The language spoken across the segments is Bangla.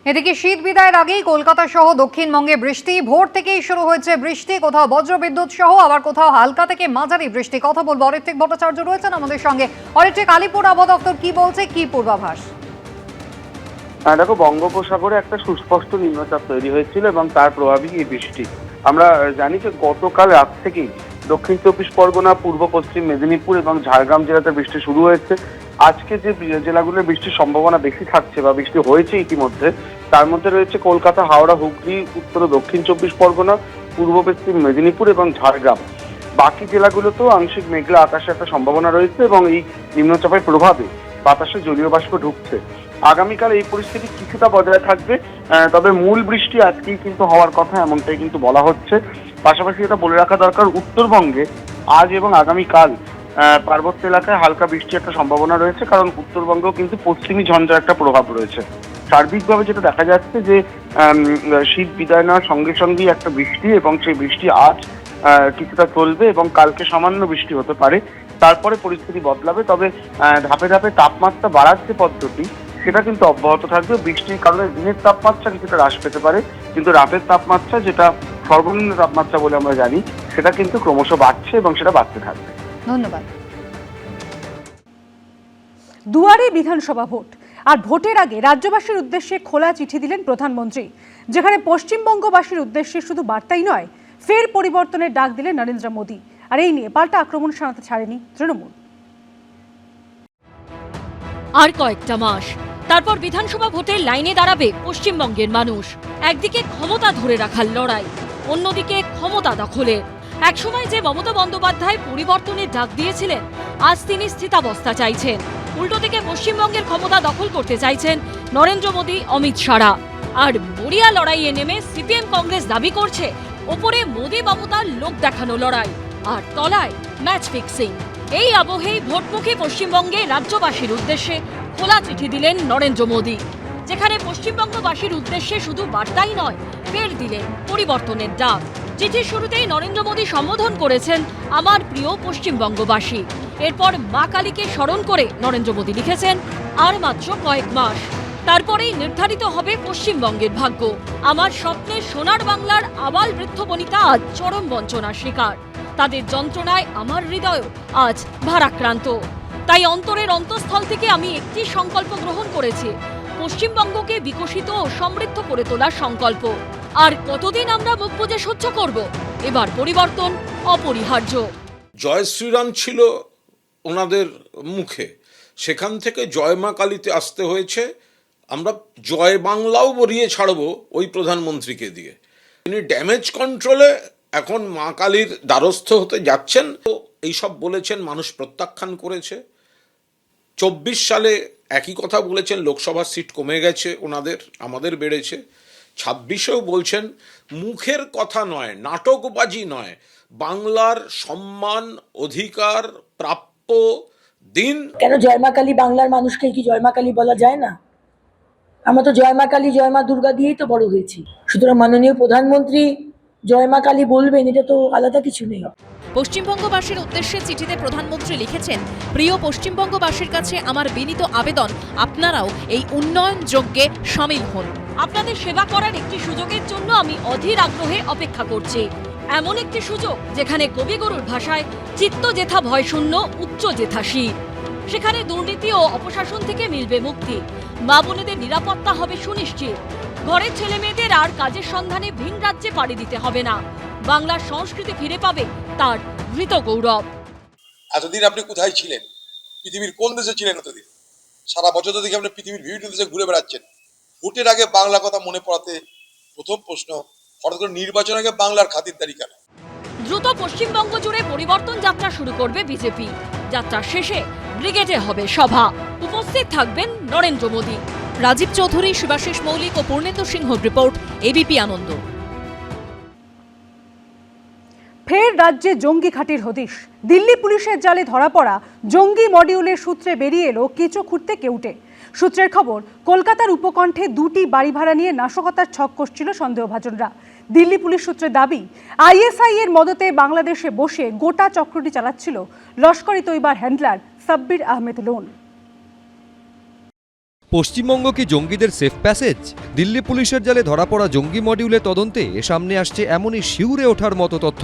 এদিকে শীত বিদায়ের আগেই কলকাতা সহ দক্ষিণবঙ্গে বৃষ্টি। ভোর থেকেই শুরু হয়েছে বৃষ্টি, কোথাও বজ্রবিদ্যুৎ সহ, আবার কোথাও হালকা থেকে মাঝারি বৃষ্টি। কথা বলবো, অরিত্রিক ভট্টাচার্য রয়েছেন আমাদের সঙ্গে। অরিত্রিক, আলিপুর আবহাওয়া দপ্তর কি বলছে, কি পূর্বাভাস? দেখো, বঙ্গোপসাগরে একটা সুস্পষ্ট নিম্নচাপ তৈরি হয়েছিল এবং তার প্রভাবেই এই বৃষ্টি। আমরা জানি যে গতকাল রাত থেকেই দক্ষিণ চব্বিশ পরগনা, পূর্ব পশ্চিম মেদিনীপুর এবং ঝাড়গ্রাম জেলাতে বৃষ্টি শুরু হয়েছে। আজকে যে জেলাগুলোর বৃষ্টির সম্ভাবনা বেশি থাকছে বা বৃষ্টি হয়েছে ইতিমধ্যে, তার মধ্যে রয়েছে কলকাতা, হাওড়া, হুগলি, উত্তর ও দক্ষিণ চব্বিশ পরগনা, পূর্ব পশ্চিম মেদিনীপুর এবং ঝাড়গ্রাম। বাকি জেলাগুলোতেও আংশিক মেঘলা আকাশে একটা সম্ভাবনা রয়েছে এবং এই নিম্নচাপের প্রভাবে বাতাসে জলীয় বাষ্প ঢুকছে। আগামীকাল এই পরিস্থিতি কিছুটা বজায় থাকবে, তবে মূল বৃষ্টি আজকেই কিন্তু হওয়ার কথা, এমনটাই কিন্তু বলা হচ্ছে। পাশাপাশি এটা বলে রাখা দরকার, উত্তরবঙ্গে আজ এবং আগামীকাল পার্বত্য এলাকায় হালকা বৃষ্টির একটা সম্ভাবনা রয়েছে, কারণ উত্তরবঙ্গেও কিন্তু পশ্চিমী ঝঞ্ঝার একটা প্রভাব রয়েছে। সার্বিকভাবে যেটা দেখা যাচ্ছে যে শীত বিদায় নেওয়ার সঙ্গে সঙ্গেই একটা বৃষ্টি, এবং সেই বৃষ্টি আজ কিছুটা চলবে এবং কালকে সামান্য বৃষ্টি হতে পারে। তারপরে পরিস্থিতি বদলাবে, তবে ধাপে ধাপে তাপমাত্রা বাড়ার যে পদ্ধতি সেটা কিন্তু অব্যাহত থাকবে। বৃষ্টির কারণে দিনের তাপমাত্রা কিছুটা হ্রাস পেতে পারে, কিন্তু রাতের তাপমাত্রা, যেটা সর্বনিম্ন তাপমাত্রা বলে আমরা জানি, সেটা কিন্তু ক্রমশ বাড়ছে এবং সেটা বাড়তে থাকবে। ধন্যবাদ। দুয়ারে বিধানসভা ভোট, আর ভোটের আগে রাজ্যবাসীর উদ্দেশ্যে খোলা চিঠি দিলেন প্রধানমন্ত্রী, যেখানে পশ্চিমবঙ্গবাসীর উদ্দেশ্যে শুধু বার্তাই নয়, ফের পরিবর্তনের ডাক দিলেন নরেন্দ্র মোদী। আর এই নিয়ে পাল্টা আক্রমণ শানাতে ছাড়েনি তৃণমূল। আর কয়েকটা মাস, তারপর বিধানসভা ভোটে লাইনে দাঁড়াবে পশ্চিমবঙ্গের মানুষ। একদিকে ক্ষমতা ধরে রাখার লড়াই, অন্যদিকে ক্ষমতা দখলের। একসময় যে মমতা বন্দ্যোপাধ্যায় পরিবর্তনের ডাক দিয়েছিলেন, আজ তিনি স্থিতাবস্থা চাইছেন। উল্টো থেকে পশ্চিমবঙ্গের ক্ষমতা দখল করতে চাইছেন নরেন্দ্র মোদী, অমিত শাহ। আর মরিয়া লড়াইয়ে নেমে সিপিএম কংগ্রেস দাবি করছে ওপরে মোদী মমতার লোক দেখানো লড়াই, আর তলায় ম্যাচ ফিক্সিং। এই আবহেই ভোটমুখী পশ্চিমবঙ্গে রাজ্যবাসীর উদ্দেশ্যে খোলা চিঠি দিলেন নরেন্দ্র মোদী, যেখানে পশ্চিমবঙ্গবাসীর উদ্দেশ্যে শুধু বার্তাই নয়, ফের দিলেন পরিবর্তনের ডাক। চিঠির শুরুতেই নরেন্দ্র মোদী সম্বোধন করেছেন আমার প্রিয় পশ্চিমবঙ্গবাসী। এরপর মা কালীকে স্মরণ করে নরেন্দ্র মোদী লিখেছেন, আর মাত্র কয়েক মাস, তারপরেই নির্ধারিত হবে পশ্চিমবঙ্গের ভাগ্য। আমার স্বপ্নের সোনার বাংলার আবাল বৃদ্ধ বনিতা আজ চরম বঞ্চনার শিকার। তাদের যন্ত্রণায় আমার হৃদয় আজ ভারাক্রান্ত। তাই অন্তরের অন্তঃস্থল থেকে আমি একটি সংকল্প গ্রহণ করেছি, পশ্চিমবঙ্গকে বিকশিত ও সমৃদ্ধ করে তোলার সংকল্প। আর কতদিন আমরা মুখ বুজে সহ্য করব? এবার পরিবর্তন অপরিহার্য। জয় শ্রীরাম ছিল ওনাদের মুখে, সেখান থেকে জয় মা কালীতে আসতে হয়েছে। আমরা জয় বাংলাও বরিয়ে ছাড়বো ওই প্রধানমন্ত্রীকে দিয়ে। তিনি ড্যামেজ কন্ট্রোলে এখন মা কালীর দ্বারস্থ হতে যাচ্ছেন। তো এইসব বলেছেন, মানুষ প্রত্যাখ্যান করেছে। 24 সালে একই কথা বলেছেন, লোকসভার সিট কমে গেছে ওনাদের, আমাদের বেড়েছে। 26-এও বলছেন, মুখের কথা নয়, নাটকবাজি নয়, বাংলার সম্মান অধিকার প্রাপ্য দিন। কেন জয় মা কালী বাংলার মানুষকে কি জয় মা কালী বলা যায় না? আমরা তো জয় মা কালী, জয় মা দুর্গা দিয়েই তো বড় হয়েছি। সুতরাং মাননীয় প্রধানমন্ত্রী জয় মা কালী বলবেন, এটা তো আলাদা কিছু নেই। পশ্চিমবঙ্গবাসীর উদ্দেশ্যে চিঠিতে প্রধানমন্ত্রী লিখেছেন, প্রিয় পশ্চিমবঙ্গবাসীর কাছে আমার বিনীত আবেদন, আপনারাও এই উন্নয়ন যজ্ঞে সামিল হন। আপনাদের সেবা করার একটি সুযোগের জন্য আমি অধীর আগ্রহে অপেক্ষা করছি। এমন একটি সুযোগ যেখানে কবিগুরুর ভাষায় চিত্ত যেথা ভয় শূন্য, উচ্চ যেথা শীত। সেখানে দুর্নীতি ও অপশাসন থেকে মিলবে মুক্তি, মা বোনেদের নিরাপত্তা হবে সুনিশ্চিত, ঘরের ছেলে মেয়েদের আর কাজের সন্ধানে ভিন রাজ্যে পাড়ি দিতে হবে না, বাংলার সংস্কৃতি ফিরে পাবে তার ধৃত গৌরব। এতদিন আপনি কোথায় ছিলেন? পৃথিবীর কোন দেশে ছিলেন এতদিন? সারা বছর তো দেখি আপনি পৃথিবীর বিভিন্ন দেশে ঘুরে বেড়াচ্ছেন। ভোটের আগে বাংলা কথা মনে পড়াতে প্রথম প্রশ্ন, হঠাৎ করে নির্বাচন আগে বাংলার খাতিরদারি কেন? দ্রুত পশ্চিমবঙ্গ জুড়ে পরিবর্তন যাত্রা শুরু করবে বিজেপি। যাত্রা শেষে ব্রিগেডে হবে সভা, উপস্থিত থাকবেন নরেন্দ্র মোদী। রাজীব চৌধুরী, শুভাশিস মৌলিক ও পূর্ণেন্দু সিংহর রিপোর্ট, এবিপি আনন্দ। ফের রাজ্যে জঙ্গি ঘাঁটির হদিশ। দিল্লি পুলিশের জালে ধরা পড়া জঙ্গি মডিউলের সূত্রে বেরিয়ে এলো কেঁচো খুঁড়তে কেউটে। সূত্রের খবর, কলকাতার উপকণ্ঠে 2টি বাড়ি ভাড়া নিয়ে নাশকতার ছক কষছিল সন্দেহভাজনরা। দিল্লি পুলিশ সূত্রের দাবি, আইএসআই এর মদতে বাংলাদেশে বসে গোটা চক্রটি চালাচ্ছিল লস্কর-ই তৈবার হ্যান্ডলার সাব্বির আহমেদ লোন। পশ্চিমবঙ্গ কি জঙ্গিদের সেফ প্যাসেজ? দিল্লি পুলিশের জালে ধরা পড়া জঙ্গি মডিউলের তদন্তে সামনে আসছে এমনই শিউরে ওঠার মতো তথ্য।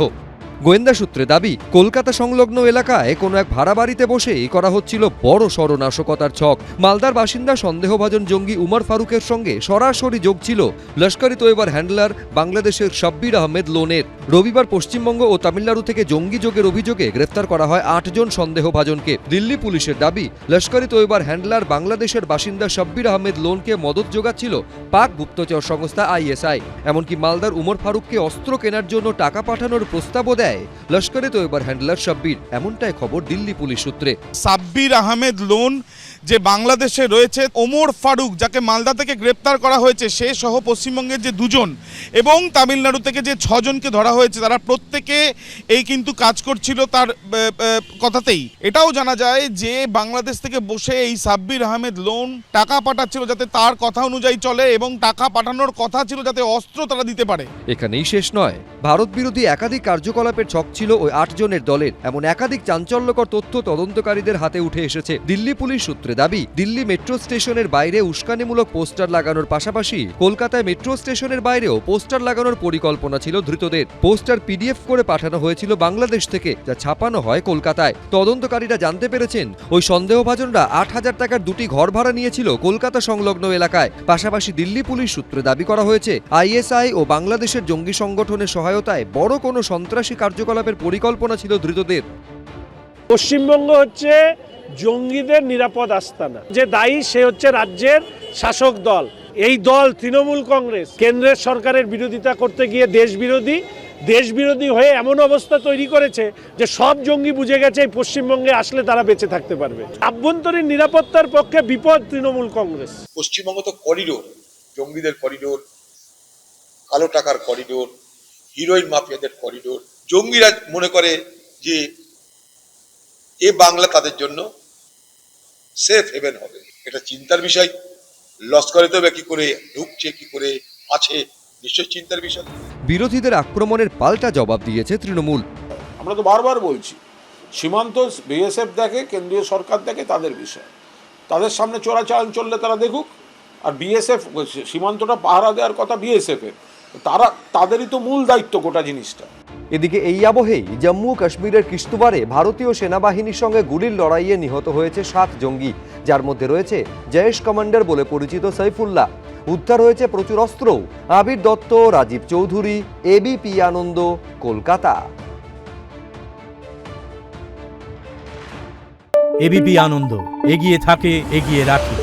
গোয়েন্দা সূত্রে দাবি, কলকাতা সংলগ্ন এলাকায় কোনো এক ভাড়া বাড়িতে বসেই করা হচ্ছিল বড় সড় নাশকতার ছক। মালদার বাসিন্দা সন্দেহভাজন জঙ্গি উমর ফারুকের সঙ্গে সরাসরি যোগ ছিল লস্কর ই তৈয়বার হ্যান্ডলার বাংলাদেশের শাব্বির আহমেদ লোনের। রবিবার পশ্চিমবঙ্গ ও তামিলনাড়ু থেকে জঙ্গি যোগের অভিযোগে গ্রেফতার করা হয় 8 জন সন্দেহভাজনকে। দিল্লি পুলিশের দাবি, লস্কর ই তৈয়বার হ্যান্ডলার বাংলাদেশের বাসিন্দা শাব্বির আহমেদ লোনকে মদত যোগাচ্ছিল পাক গুপ্তচর সংস্থা ISI। এমনকি মালদার উমর ফারুককে অস্ত্র কেনার জন্য টাকা পাঠানোর প্রস্তাবও দেয় লস্কর ই তৈয়বার হ্যান্ডলার শাব্বির। এমনটাই খবর দিল্লি পুলিশ সূত্রে। শাব্বির আহমেদ লোন যে বাংলাদেশে রয়েছে, ওমর ফারুক যাকে মালদা থেকে গ্রেপ্তার করা হয়েছে সে সহ পশ্চিমবঙ্গের যে 2 জন এবং তামিলনাড়ু থেকে যে 6 জনকে ধরা হয়েছে, তারা প্রত্যেকে এই কিন্তু কাজ করছিল তার কথাতেই। এটাও জানা যায় যে বাংলাদেশ থেকে বসে এই শাব্বির আহমেদ লোন টাকা পাঠাচ্ছিল যাতে তার কথা অনুযায়ী চলে, এবং টাকা পাঠানোর কথা ছিল যাতে অস্ত্র তারা দিতে পারে। এখানেই শেষ নয়, ভারত বিরোধী একাধিক কার্যকলাপের ছক ছিল ওই 8 জনের দলের। এমন একাধিক চাঞ্চল্যকর তথ্য তদন্তকারীদের হাতে উঠে এসেছে। দিল্লি পুলিশ সূত্রে দাবি, দিল্লি মেট্রো স্টেশনের বাইরে উস্কানিমূলক পোস্টার লাগানোর পাশাপাশি কলকাতায় মেট্রো স্টেশনের বাইরেও পোস্টার লাগানোর পরিকল্পনা ছিল ধৃতদের। পোস্টার PDF করে পাঠানো হয়েছিল বাংলাদেশ থেকে, যা ছাপানো হয় কলকাতায়। তদন্তকারীরা জানতে পেরেছেন ওই সন্দেহভাজনরা 8,000 টাকার 2টি ঘর ভাড়া নিয়েছিল কলকাতা সংলগ্ন এলাকায়। পাশাপাশি দিল্লি পুলিশ সূত্রে দাবি করা হয়েছে, ISI ও বাংলাদেশের জঙ্গি সংগঠনের সহায়তায় বড় কোনো সন্ত্রাসী কার্যকলাপের পরিকল্পনা ছিল ধৃতদের। পশ্চিমবঙ্গ হচ্ছে জঙ্গিদের নিরাপদ আস্তানা। যে দায়ী সে হচ্ছে রাজ্যের শাসক দল। এই দল তৃণমূল কংগ্রেস কেন্দ্রের সরকারের বিরোধিতা করতে গিয়ে দেশবিরোধী হয়ে এমন অবস্থা তৈরি করেছে যে সব জঙ্গি বুঝে গেছে এই পশ্চিমবঙ্গে আসলে তারা বেঁচে থাকতে পারবে। আভ্যন্তরীণ নিরাপত্তার পক্ষে বিপদ তৃণমূল কংগ্রেস। পশ্চিমবঙ্গ তো করিডোর, জঙ্গিদের করিডোর, কালো টাকার করিডোর, হিরোইন মাফিয়াদের করিডোর। জঙ্গিরা মনে করে যে এ বাংলা তাদের জন্য সেফ হেভেন হবে। এটা চিন্তার বিষয়। লস্করে তো কি করে ঢুকছে, কি করে আছে, নিশ্চয় চিন্তার বিষয়। বিরোধীদের আক্রমণের পাল্টা জবাব দিয়েছে তৃণমূল। আমরা তো বারবার বলছি, সীমান্ত BSF দেখে, কেন্দ্রীয় সরকার দেখে, তাদের বিষয়। তাদের সামনে চোরাচালান চললে তারা দেখুক। আর BSF, সীমান্তটা পাহারা দেওয়ার কথা BSF-এর, তাদেরই তো মূল দায়িত্ব গোটা জিনিসটা। এদিকে এই আবহেই জম্মু কাশ্মীরের কিশতওয়ারে ভারতীয় সেনাবাহিনীর সঙ্গে গুলির লড়াইয়ে নিহত হয়েছে 7 জঙ্গি, যার মধ্যে রয়েছে জয়েশ কমান্ডার বলে পরিচিত সাইফুল্লাহ। উদ্ধার হয়েছে প্রচুর অস্ত্রও। আবির দত্ত, রাজীব চৌধুরী, ABP আনন্দ, কলকাতা। ABP আনন্দ, এগিয়ে থাকে, এগিয়ে রাখে।